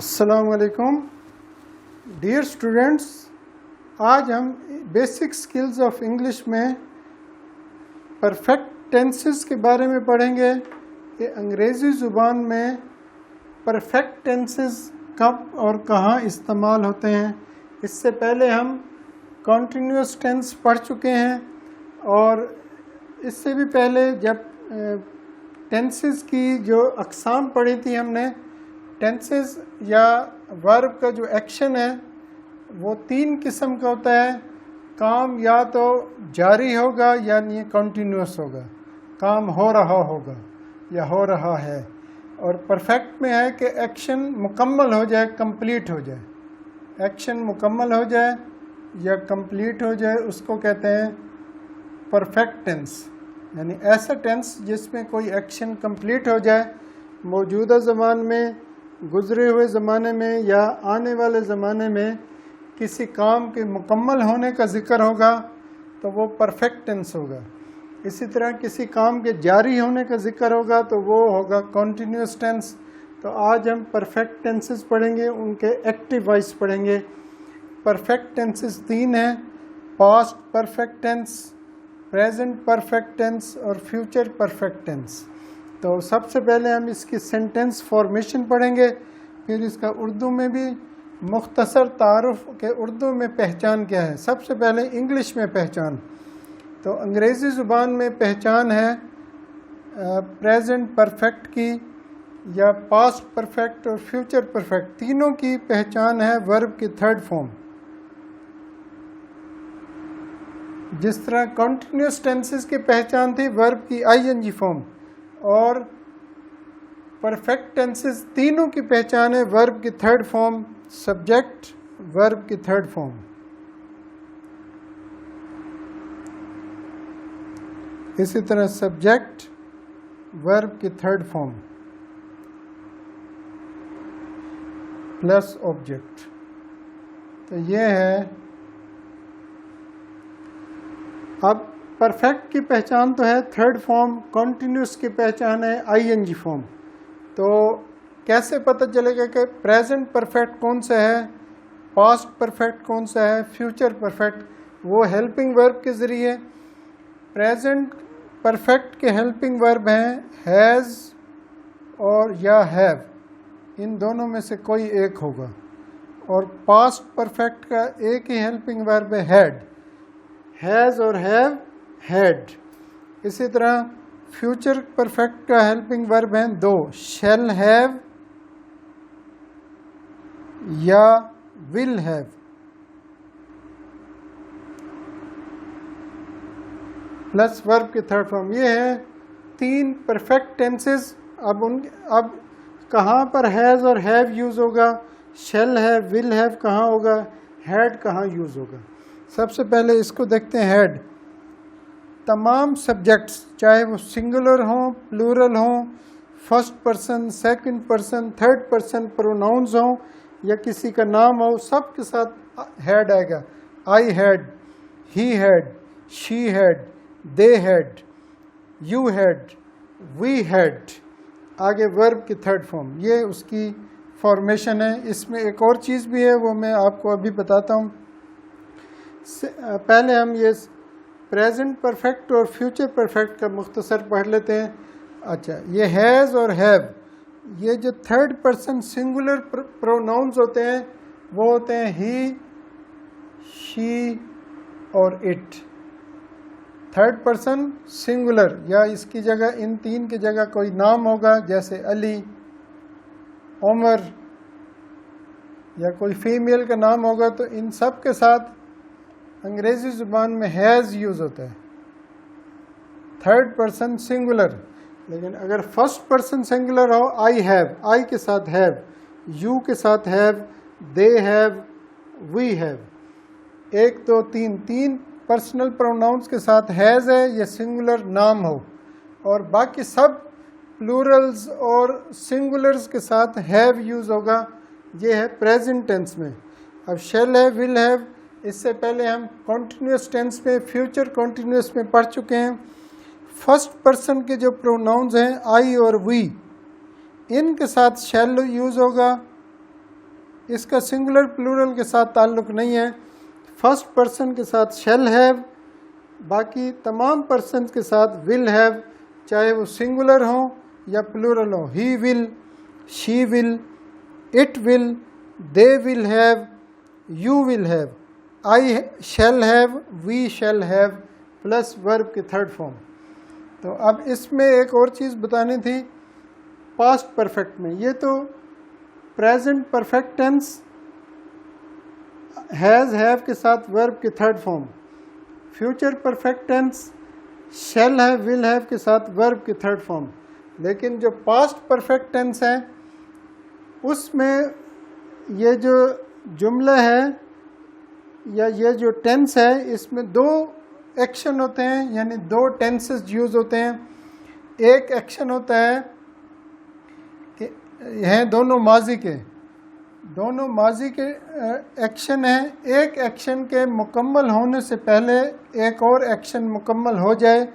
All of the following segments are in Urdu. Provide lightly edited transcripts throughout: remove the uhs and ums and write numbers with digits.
السلام علیکم ڈیئر اسٹوڈینٹس، آج ہم بیسک سکلز آف انگلش میں پرفیکٹ ٹینسز کے بارے میں پڑھیں گے کہ انگریزی زبان میں پرفیکٹ ٹینسز کب اور کہاں استعمال ہوتے ہیں۔ اس سے پہلے ہم کنٹینیوس ٹینس پڑھ چکے ہیں، اور اس سے بھی پہلے جب ٹینسز کی جو اقسام پڑھی تھی ہم نے، ٹینسز یا ورب کا جو ایکشن ہے وہ تین قسم کا ہوتا ہے۔ کام یا تو جاری ہوگا یعنی کنٹینیوس ہوگا، کام ہو رہا ہوگا یا ہو رہا ہے، اور پرفیکٹ میں ہے کہ ایکشن مکمل ہو جائے، کمپلیٹ ہو جائے۔ ایکشن مکمل ہو جائے یا کمپلیٹ ہو جائے، اس کو کہتے ہیں پرفیکٹ ٹینس، یعنی ایسا ٹینس جس میں کوئی ایکشن کمپلیٹ ہو جائے، موجودہ زمان میں، گزرے ہوئے زمانے میں یا آنے والے زمانے میں کسی کام کے مکمل ہونے کا ذکر ہوگا تو وہ پرفیکٹ ٹینس ہوگا۔ اسی طرح کسی کام کے جاری ہونے کا ذکر ہوگا تو وہ ہوگا کنٹینیوس ٹینس۔ تو آج ہم پرفیکٹ ٹینسز پڑھیں گے، ان کے ایکٹیو وائس پڑھیں گے۔ پرفیکٹ ٹینسز تین ہیں: past perfect tense, present perfect tense اور فیوچر پرفیکٹ ٹینس۔ تو سب سے پہلے ہم اس کی سینٹنس فارمیشن پڑھیں گے، پھر اس کا اردو میں بھی مختصر تعارف کہ اردو میں پہچان کیا ہے۔ سب سے پہلے انگلش میں پہچان۔ تو انگریزی زبان میں پہچان ہے پریزنٹ پرفیکٹ کی، یا پاسٹ پرفیکٹ اور فیوچر پرفیکٹ، تینوں کی پہچان ہے ورب کی تھرڈ فارم۔ جس طرح کنٹینیوس ٹینسز کی پہچان تھی ورب کی آئی این جی فارم، اور پرفیکٹ ٹینسز تینوں کی پہچان ہے ورب کی تھرڈ فارم، سبجیکٹ ورب کی تھرڈ فارم۔ اسی طرح سبجیکٹ ورب کی تھرڈ فارم پلس آبجیکٹ۔ تو یہ ہے۔ اب پرفیکٹ کی پہچان تو ہے تھرڈ فارم، کنٹینیوس کی پہچان ہے آئی این جی فارم۔ تو کیسے پتہ چلے گا کہ پریزنٹ پرفیکٹ کون سا ہے، پاسٹ پرفیکٹ کون سا ہے، فیوچر پرفیکٹ؟ وہ ہیلپنگ ورب کے ذریعے۔ پریزنٹ پرفیکٹ کے ہیلپنگ ورب ہیں ہیز اور یا ہیو، ان دونوں میں سے کوئی ایک ہوگا۔ اور پاسٹ پرفیکٹ کا ایک ہی ہیلپنگ ورب ہے ہیڈ، ہیز اور ہیو، ہیڈ۔ اسی طرح فیوچر پرفیکٹ کا ہیلپنگ ورب ہیں دو، شیل ہیو یا ول ہیو۔ پلس ورب کی تھرڈ فارم۔ یہ ہے تین پرفیکٹ ٹینسز۔ اب کہاں پر ہیز اور ہیو یوز ہوگا، شیل ہیو، ول ہیو کہاں ہوگا، ہیڈ کہاں یوز ہوگا؟ سب سے پہلے اس کو دیکھتے ہیں ہیڈ۔ تمام سبجیکٹس چاہے وہ سنگولر ہوں، پلورل ہوں، first person, second person, third person pronouns ہوں یا کسی کا نام ہو، سب کے ساتھ ہیڈ آئے گا۔ I had, he had, she had, they had, you had, we had. آگے ورب کی تھرڈ فارم، یہ اس کی فارمیشن ہے۔ اس میں ایک اور چیز بھی ہے، وہ میں آپ کو ابھی بتاتا ہوں۔ پہلے ہم یہ پریزنٹ پرفیکٹ اور فیوچر پرفیکٹ کا مختصر پڑھ لیتے ہیں۔ اچھا، یہ ہیز اور ہیو، یہ جو تھرڈ پرسن سنگولر پروناؤنز ہوتے ہیں وہ ہوتے ہیں ہی، شی اور اٹ۔ تھرڈ پرسن سنگولر، یا اس کی جگہ ان تین کی جگہ کوئی نام ہوگا، جیسے علی، عمر، یا کوئی فیمیل کا نام ہوگا، تو ان سب کے ساتھ انگریزی زبان میں ہیز یوز ہوتا ہے، تھرڈ پرسن سنگولر۔ لیکن اگر فرسٹ پرسن سنگولر ہو، آئی ہیو، آئی کے ساتھ ہیو، یو کے ساتھ have, they have, we have. ایک دو تین، تین پرسنل پروناؤنس کے ساتھ ہیز ہے یا سنگولر نام ہو، اور باقی سب پلورلز اور سنگولرز کے ساتھ ہیو یوز ہوگا۔ یہ ہے پریزنٹ ٹینس میں۔ اب شیل ہیو، ول ہیو، اس سے پہلے ہم کنٹینیوس ٹینس میں، فیوچر کنٹینیوس میں پڑھ چکے ہیں۔ فرسٹ پرسن کے جو پروناؤنز ہیں آئی اور وی، ان کے ساتھ شیل یوز ہوگا، اس کا سنگولر پلورل کے ساتھ تعلق نہیں ہے. فرسٹ پرسن کے ساتھ شیل ہیو، باقی تمام پرسنز کے ساتھ ول ہیو، چاہے وہ سنگولر ہوں یا پلورل ہوں. He will, she will, it will, they will have, you will have, I shall have, we shall have plus verb کی تھرڈ فارم. تو اب اس میں ایک اور چیز بتانی تھی پاسٹ پرفیکٹ میں. یہ تو present perfect tense has have کے ساتھ ورب کی third form. Future perfect tense shall have will have کے ساتھ ورب کی تھرڈ فارم. لیکن جو پاسٹ پرفیکٹ ٹینس ہے اس میں یہ جو جملہ ہے یا یہ جو ٹینس ہے اس میں دو ایکشن ہوتے ہیں، یعنی دو ٹینسز یوز ہوتے ہیں. ایک ایکشن ہوتا ہے کہ ہیں دونوں ماضی کے ایکشن ہیں. ایک ایکشن کے مکمل ہونے سے پہلے ایک اور ایکشن مکمل ہو جائے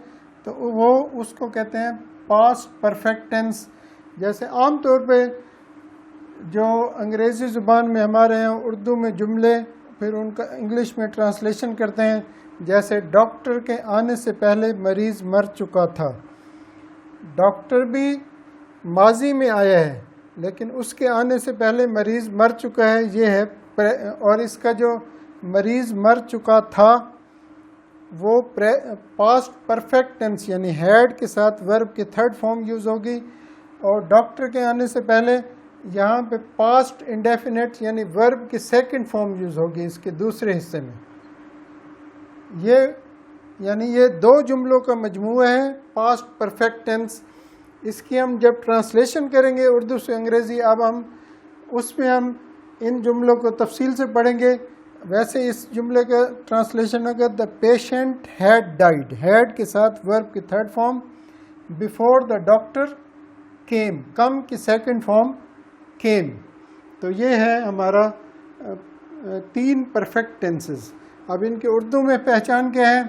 تو وہ اس کو کہتے ہیں پاسٹ پرفیکٹ ٹینس. جیسے عام طور پہ جو انگریزی زبان میں ہمارے ہیں اردو میں جملے پھر ان کا انگلش میں ٹرانسلیشن کرتے ہیں. جیسے ڈاکٹر کے آنے سے پہلے مریض مر چکا تھا. ڈاکٹر بھی ماضی میں آیا ہے لیکن اس کے آنے سے پہلے مریض مر چکا ہے، یہ ہے. اور اس کا جو مریض مر چکا تھا وہ پاسٹ پرفیکٹ ٹینس یعنی ہیڈ کے ساتھ ورب کی تھرڈ فارم یوز ہوگی. اور ڈاکٹر کے آنے سے پہلے یہاں پہ پاسٹ انڈیفینٹ یعنی ورب کی سیکنڈ فارم یوز ہوگی اس کے دوسرے حصے میں. یہ دو جملوں کا مجموعہ ہے پاسٹ پرفیکٹ ٹینس. اس کی ہم جب ٹرانسلیشن کریں گے اردو سے انگریزی، اب اس میں ہم ان جملوں کو تفصیل سے پڑھیں گے. ویسے اس جملے کا ٹرانسلیشن ہوگا the patient had died, had کے ساتھ ورب کی third form, before the doctor came, come کی سیکنڈ فارم کیم. تو یہ ہے ہمارا 3 پرفیکٹ ٹینسز. اب ان کے اردو میں پہچان کیا ہے؟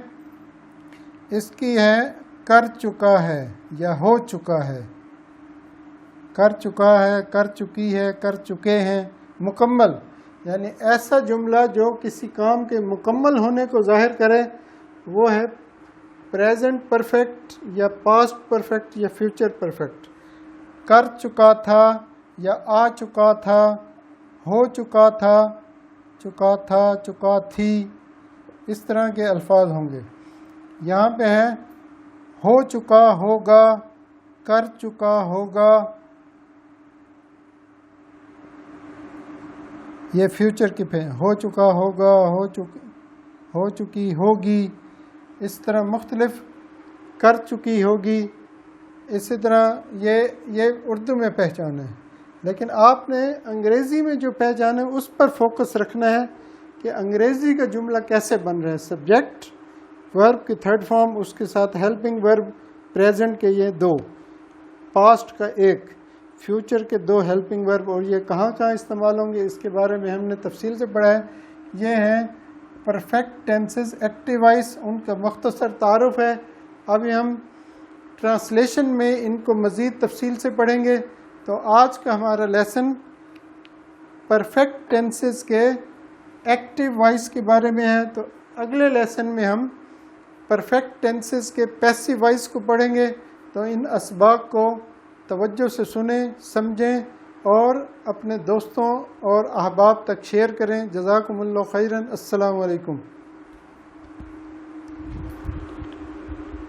اس کی ہے کر چکا ہے یا ہو چکا ہے. کر چکا ہے، کر چکی ہے، کر چکے ہیں. مکمل یعنی ایسا جملہ جو کسی کام کے مکمل ہونے کو ظاہر کرے وہ ہے پریزنٹ پرفیکٹ یا پاسٹ پرفیکٹ یا فیوچر پرفیکٹ. کر چکا تھا یا آ چکا تھا، ہو چکا تھا، چکا تھا، چکا تھی، اس طرح کے الفاظ ہوں گے. یہاں پہ ہے ہو چکا ہوگا، کر چکا ہوگا، یہ فیوچر کی پہ ہو چکا ہوگا، ہو چکی ہوگی، اس طرح مختلف کر چکی ہوگی. اسی طرح یہ اردو میں پہچان ہے. لیکن آپ نے انگریزی میں جو پہچان ہے اس پر فوکس رکھنا ہے کہ انگریزی کا جملہ کیسے بن رہا ہے. سبجیکٹ، ورب کی تھرڈ فارم، اس کے ساتھ ہیلپنگ ورب پریزنٹ کے یہ 2، پاسٹ کا 1، فیوچر کے 2 ہیلپنگ ورب. اور یہ کہاں استعمال ہوں گے اس کے بارے میں ہم نے تفصیل سے پڑھا ہے. یہ ہیں پرفیکٹ ٹینسز ایکٹیو وائس، ان کا مختصر تعارف ہے. ابھی ہم ٹرانسلیشن میں ان کو مزید تفصیل سے پڑھیں گے. تو آج کا ہمارا لیسن پرفیکٹ ٹینسز کے ایکٹیو وائس کے بارے میں ہے. تو اگلے لیسن میں ہم پرفیکٹ ٹینسز کے پیسیو وائس کو پڑھیں گے. تو ان اسباق کو توجہ سے سنیں، سمجھیں اور اپنے دوستوں اور احباب تک شیئر کریں. جزاکم اللہ خیرا. السلام علیکم.